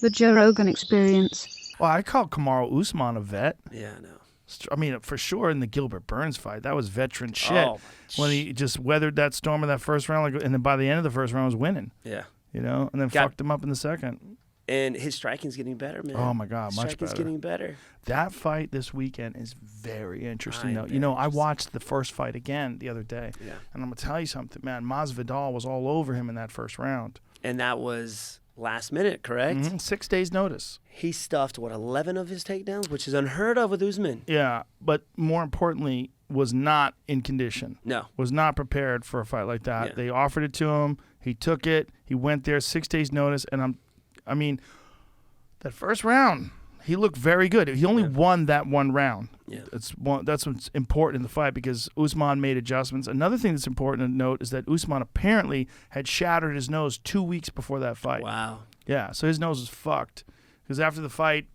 The Joe Rogan Experience. Well, I call Kamaru Usman a vet. Yeah, I know. I mean, for sure in the Gilbert Burns fight, that was veteran shit. Oh, when he just weathered that storm of that first round, and then by the end of the first round was winning. Yeah. You know, and then fucked him up in the second. And his striking's getting better, man. Oh, my God, much better. Striking's getting better. That fight this weekend is very interesting, though. Very You know, I interesting. watched the first fight again the other day. Yeah. And I'm going to tell you something, man. Masvidal was all over him in that first round. And that was last minute, correct? 6 days notice. He stuffed, 11 of his takedowns, which is unheard of with Usman. Yeah, but more importantly, was not in condition. No. Was not prepared for a fight like that. Yeah. They offered it to him. He took it. He went there 6 days notice. And I mean, that first round, he looked very good. He only won that one round. Yeah. That's what's important in the fight because Usman made adjustments. Another thing that's important to note is that Usman apparently had shattered his nose 2 weeks before that fight. Wow. Yeah, so his nose was fucked. Because after the fight,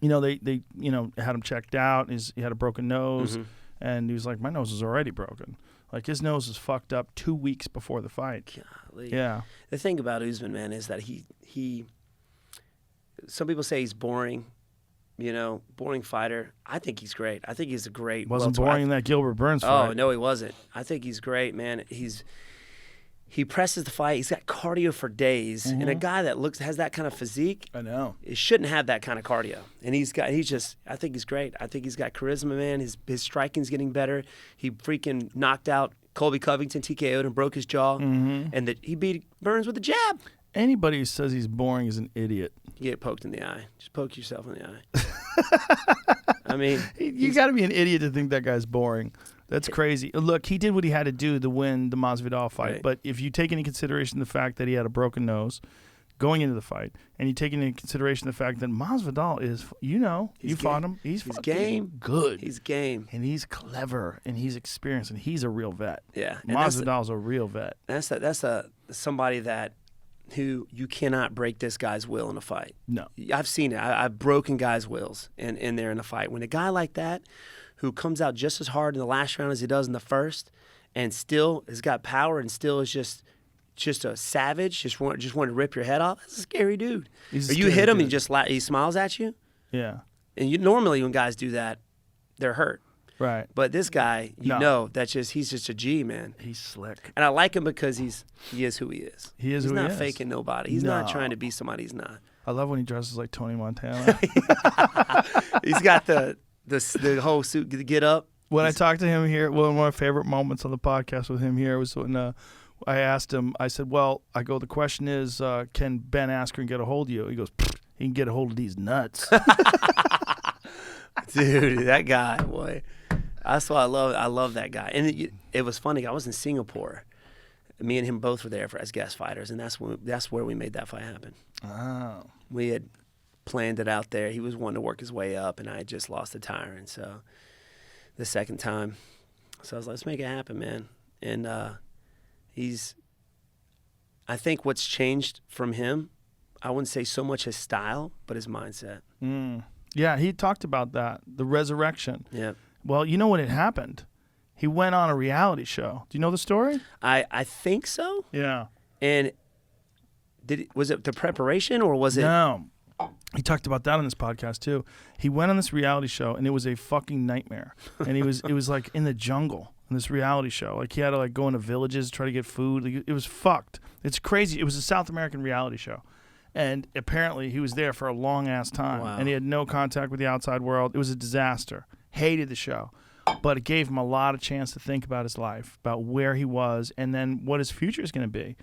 you know, they had him checked out. He had a broken nose. And he was like, my nose is already broken. Like, his nose was fucked up 2 weeks before the fight. Golly. Yeah. The thing about Usman, man, is that he some people say he's boring, boring fighter. I think he's great. I think he's a great Wasn't welterweight. boring in that Gilbert Burns fight. Oh, no, he wasn't. I think he's great, man. He presses the fight. He's got cardio for days. And a guy that has that kind of physique, I know. He shouldn't have that kind of cardio. And I think he's great. I think he's got charisma, man. His striking's getting better. He freaking knocked out Colby Covington, TKO'd and broke his jaw. And he beat Burns with a jab. Anybody who says he's boring is an idiot. You get poked in the eye. Just poke yourself in the eye. I mean, You got to be an idiot to think that guy's boring. That's crazy. Look, he did what he had to do to win the Masvidal fight. Right. But if you take into consideration the fact that he had a broken nose going into the fight, and you take into consideration the fact that Masvidal is, you fought him. He's game. good. He's game. And he's clever, and he's experienced, and he's a real vet. Yeah. And Masvidal's a real vet. That's somebody who you cannot break this guy's will in a fight. No. I've seen it. I've broken guys' wills in there in a fight. When a guy like that, who comes out just as hard in the last round as he does in the first, and still has got power and still is just a savage, just want to rip your head off. That's a scary dude. He's a or you scary hit him, dude. he smiles at you. Yeah. And normally when guys do that, they're hurt. Right. But this guy, No. he's just a G, man. He's slick. And I like him because he is who he is. He is He's who he not is. faking nobody. He's No. not trying to be somebody he's not. I love when he dresses like Tony Montana. He's got the whole suit, the get up. When I talked to him here, one of my favorite moments on the podcast with him here was when I asked him, I said, the question is, can Ben Askren get a hold of you? He goes, he can get a hold of these nuts. Dude, that guy, boy. That's why I love that guy. And it was funny. I was in Singapore. Me and him both were there as guest fighters, and that's where we made that fight happen. Oh. We had planned it out there. He was wanting to work his way up, and I had just lost the tire, and so the second time. So I was like, let's make it happen, man. And I think what's changed from him, I wouldn't say so much his style, but his mindset. Yeah, he talked about that, the resurrection. Yeah. Well, you know what had happened? He went on a reality show. Do you know the story? I think so. Yeah. And was it the preparation or was it? No. He talked about that on this podcast too. He went on this reality show and it was a fucking nightmare. And it was like in the jungle in this reality show. Like he had to go into villages, try to get food. Like, it was fucked. It's crazy. It was a South American reality show. And apparently he was there for a long ass time. Wow. And he had no contact with the outside world. It was a disaster. Hated the show. But it gave him a lot of chance to think about his life, about where he was, and then what his future is going to be.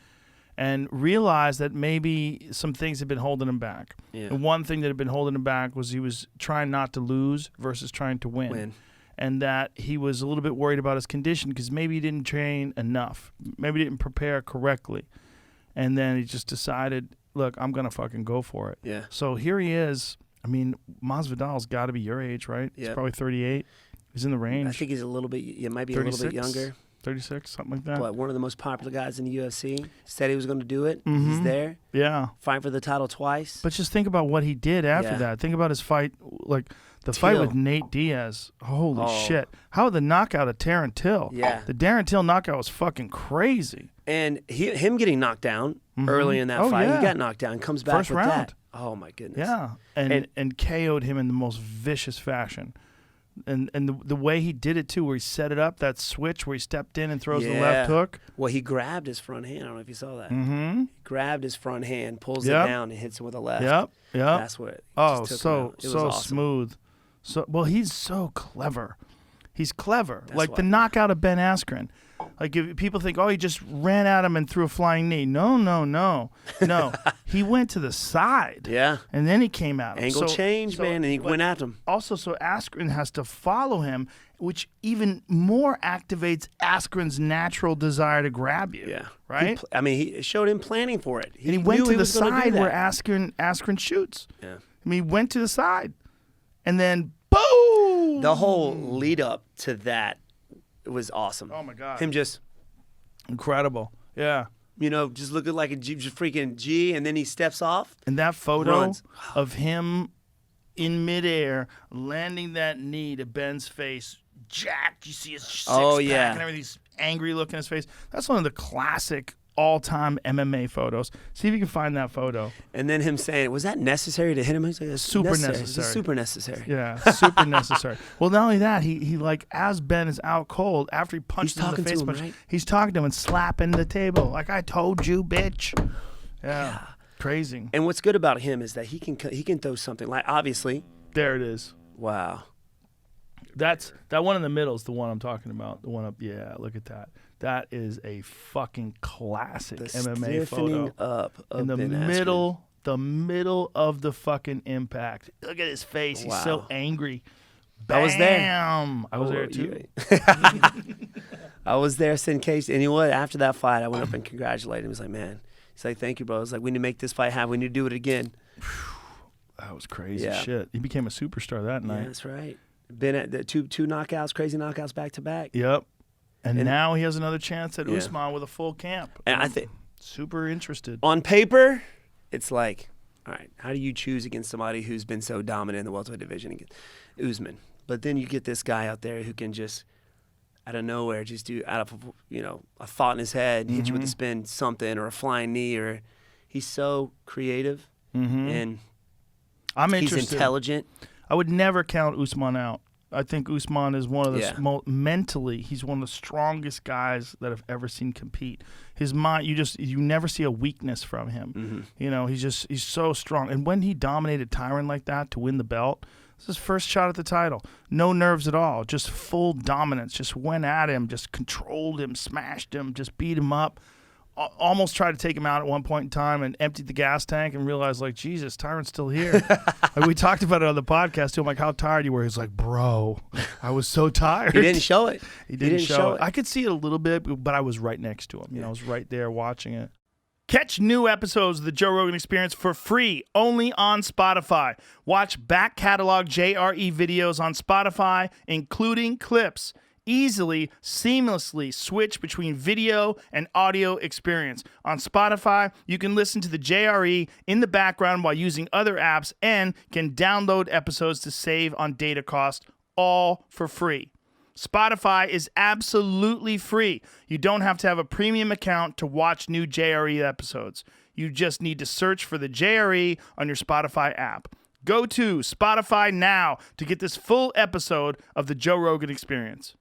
And realize that maybe some things had been holding him back. Yeah. And one thing that had been holding him back was he was trying not to lose versus trying to win. And that he was a little bit worried about his condition because maybe he didn't train enough. Maybe he didn't prepare correctly. And then he just decided, look, I'm going to fucking go for it. Yeah. So here he is. I mean, Masvidal's got to be your age, right? Yeah. He's probably 38. He's in the range. I think he's a little bit. It might be 36? a little bit younger. 36, something like that. But one of the most popular guys in the UFC said he was going to do it. Mhm. He's there. Yeah. Fighting for the title twice. But just think about what he did after Yeah. that. Think about his fight, like the fight with Nate Diaz. Holy shit. How the knockout of Darren Till. Yeah. The Darren Till knockout was fucking crazy. And him getting knocked down early in that fight. Yeah. He got knocked down. Comes back First with round. that. Oh, my goodness. Yeah. And KO'd him in the most vicious fashion. And the way he did it, too, where he set it up, that switch where he stepped in and throws the left hook. Well, he grabbed his front hand. I don't know if you saw that. Mm-hmm. He grabbed his front hand, pulls it down, and hits him with a left. Yep. That's what it Oh, just took him out. It was awesome. smooth. Well, he's so clever. He's clever. That's like the knockout of Ben Askren. Like if people think, oh, he just ran at him and threw a flying knee. No. He went to the side. Yeah. And then he came at him. Angle change, man, and he went at him. Also, so Askren has to follow him, which even more activates Askren's natural desire to grab you. Yeah. Right? He showed him planning for it. And he went to the side where Askren. Askren shoots. Yeah. I mean, he went to the side. And then, boom! The whole lead up to that was awesome. Oh, my God. Him just... Incredible. Yeah. Just looking like a freaking G, and then he steps off. And that photo Runs. of him in midair landing that knee to Ben's face, jacked. You see his six-pack and everything. He's angry look in his face. That's one of the classic all-time MMA photos. See if you can find that photo. And then him saying, was that necessary to hit him? He's like, it's Super necessary. necessary. It's super necessary. Yeah, super necessary. Well, not only that, he like, as Ben is out cold, after he punched him in the face, right? he's talking to him and slapping the table. Like, I told you, bitch. Yeah. Crazy. And what's good about him is that he can throw something. Like, obviously. There it is. Wow. That one in the middle is the one I'm talking about. The one up, yeah, look at that. That is a fucking classic MMA photo. Up of in the Ben middle, the middle of the fucking impact. Look at his face. He's so angry. Bam! I was there. I was there too. I was there, in case. And you know what? After that fight, I went up and congratulated him. He was like, man. He's like, thank you, bro. I was like, we need to make this fight happen. We need to do it again. That was crazy Yeah. shit. He became a superstar that night. Yeah, that's right. Been at the two knockouts, crazy knockouts back to back. Yep. And now he has another chance at Yeah. Usman with a full camp. And I think super interested. on paper, it's like, all right, how do you choose against somebody who's been so dominant in the welterweight division against Usman? But then you get this guy out there who can just out of nowhere just do out of a thought in his head, hit you with a spin something or a flying knee, or he's so creative and I'm interested. He's intelligent. I would never count Usman out. I think Usman is one of the mentally, he's one of the strongest guys that I've ever seen compete. His mind, you never see a weakness from him. He's so strong. And when he dominated Tyron like that to win the belt, this is his first shot at the title. No nerves at all, just full dominance. Just went at him, just controlled him, smashed him, just beat him up. Almost tried to take him out at one point in time and emptied the gas tank and realized, like, Jesus, Tyron's still here. Like, we talked about it on the podcast, too. I'm like, how tired you were? He's like, bro, I was so tired. He didn't show it. He didn't show it. I could see it a little bit, but I was right next to him. I was right there watching it. Catch new episodes of the Joe Rogan Experience for free, only on Spotify. Watch back catalog JRE videos on Spotify, including clips. Easily, seamlessly switch between video and audio experience. On Spotify, you can listen to the JRE in the background while using other apps and can download episodes to save on data cost, all for free. Spotify is absolutely free. You don't have to have a premium account to watch new JRE episodes. You just need to search for the JRE on your Spotify app. Go to Spotify now to get this full episode of the Joe Rogan Experience.